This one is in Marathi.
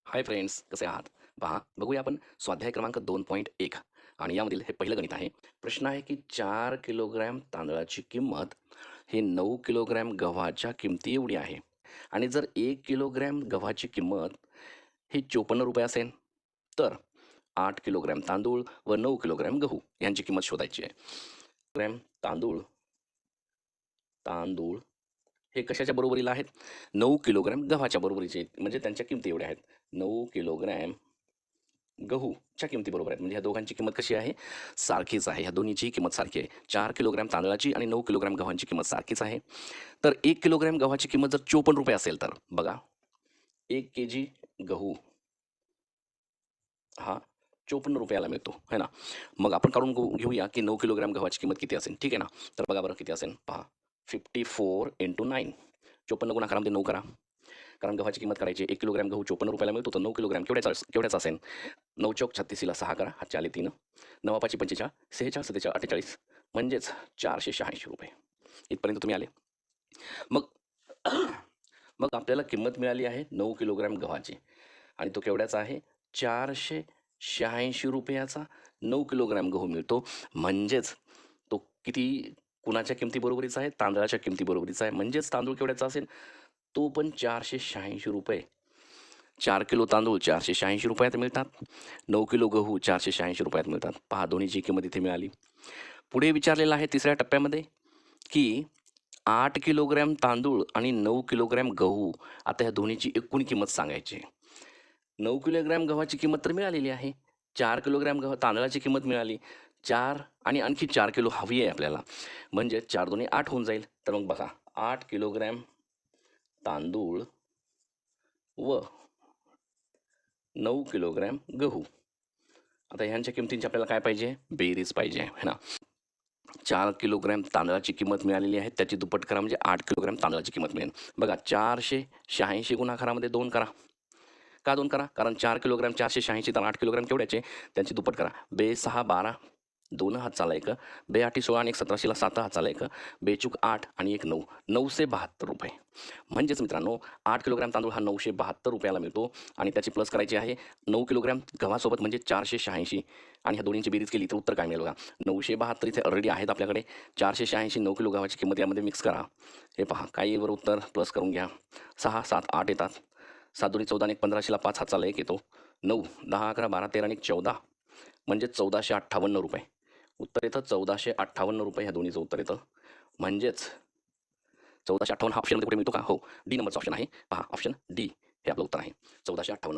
हाय फ्रेंड्स, कसे आहात? पहा, बघूया आपण स्वाध्याय क्रमांक 2.1 आणि यामधील हे पहिलं गणित आहे. प्रश्न आहे की 4 किलोग्रॅम तांदळाची किंमत हे 9 किलोग्रॅम गव्हाच्या किमती एवढी आहे आणि जर 1 किलोग्रॅम गव्हाची किंमत ही ₹54 असेल, तर 8 किलोग्रॅम तांदूळ व 9 किलोग्रॅम गहू यांची किंमत शोधायची आहे. ग्रॅम तांदूळ तांदूळ हे कशाच्या बरोबरीला आहेत? 9 किलोग्रॅम गव्हाच्या बरोबरीचे आहेत. म्हणजे त्यांच्या किमती एवढ्या आहेत. 9 किलोग्रॅम गहूच्या किमती बरोबर आहेत. म्हणजे ह्या दोघांची किंमत कशी आहे? सारखीच आहे. ह्या दोन्हीचीही किंमत सारखी आहे. 4 किलोग्रॅम तांदळाची आणि 9 किलोग्रॅम गव्हांची किंमत सारखीच आहे. तर 1 किलोग्रॅम गव्हाची किंमत जर ₹54 असेल, तर बघा, 1 केजी गहू हा ₹54 ला मिळतो, है ना? मग आपण काढून घेऊया की 9 किलोग्रॅम गव्हाची किंमत किती असेल, ठीक आहे ना? तर बघा बरं किती असेल, पहा. 54 × 9. 54 गुणाकारामध्ये 9 करा. कारण गव्हाची किंमत काढायची. 1 किलोग्रॅम गहू ₹54 मिळतो, तर 9 किलोग्रॅम केवढ्याचा असेल? 9 चौक 36ला 6 करा, हातचे आले 3. 9 5 45, 46, 47, 48, म्हणजेच ₹486. इथपर्यंत तुम्ही आले. मग मग आपल्याला किंमत मिळाली आहे 9 किलोग्रॅम गव्हाची आणि तो केवढ्याचा आहे? ₹486. 9 किलोग्रॅम गहू मिळतो, म्हणजेच तो किती कुणाच्या किमती बरोबरीचा आहे? तांदळाच्या किमती बरोबरीचा आहे. म्हणजेच तांदूळ केवढ्याचा असेल? तो पण ₹486. 4 किलो तांदूळ ₹486 मिळतात. 9 किलो गहू ₹486 मिळतात. पहा, दोन्हीची किंमत इथे मिळाली. पुढे विचारलेलं आहे तिसऱ्या टप्प्यामध्ये की 8 किलोग्रॅम तांदूळ आणि 9 किलोग्रॅम गहू, आता ह्या दोन्हीची एकूण किंमत सांगायची आहे. 9 किलोग्रॅम गव्हाची किंमत तर मिळालेली आहे. 4 किलोग्रॅम तांदळाची किंमत मिळाली. 4 आणि आणखी 4 किलो हवी आहे आपल्याला. म्हणजे 4 दुनी 8 होऊन जाईल. तर मग बघा, 8 किलोग्रॅम तांदूळ व 9 किलोग्रॅम गहू. आता ह्यांच्या किमतींची आपल्याला काय पाहिजे? बेरीज पाहिजे, है ना? 4 किलोग्रॅम तांदळाची किंमत मिळालेली आहे. त्याची दुप्पट करा म्हणजे 8 किलोग्रॅम तांदळाची किंमत मिळेल. बघा, 486 गुणाकारामध्ये 2 करा. का 2 करा? कारण 4 किलोग्रॅम 486 तर 8 किलोग्रॅम केवढ्याचे? त्यांची दुप्पट करा. बे 6 12, 2 हातचाला 1, बे 8 16 आणि 1 17ला 7 हातचाला 1, बेचूक 8 आणि 1 9, ₹972. म्हणजेच मित्रांनो, 8 किलोग्रॅम तांदूळ हा ₹972 मिळतो आणि त्याची प्लस करायची आहे 9 किलोग्रॅम गव्हासोबत, म्हणजे 486, आणि ह्या दोन्हींची बेरीज केली तर उत्तर काय मिळेल बघा? 972 इथे ऑलरेडी आहेत आपल्याकडे. 486 9 किलो गव्हाची किंमत यामध्ये मिक्स करा. हे पहा काय येईल बरं उत्तर? प्लस करून घ्या. 6 7 8 येतात. 7 दुनी 14 आणि 1 15ला 5 हातचाला 1 येतो. 9 10 11 12 13 आणि 14, म्हणजे ₹1458. उत्तर येतं ₹1458. ह्या दोन्हीचं उत्तर येतं. म्हणजेच 1458 हा ऑप्शनमध्ये कुठे मिळतो का? हो, डी नंबरचा ऑप्शन आहे. पहा, ऑप्शन डी हे आपलं उत्तर आहे. 1458.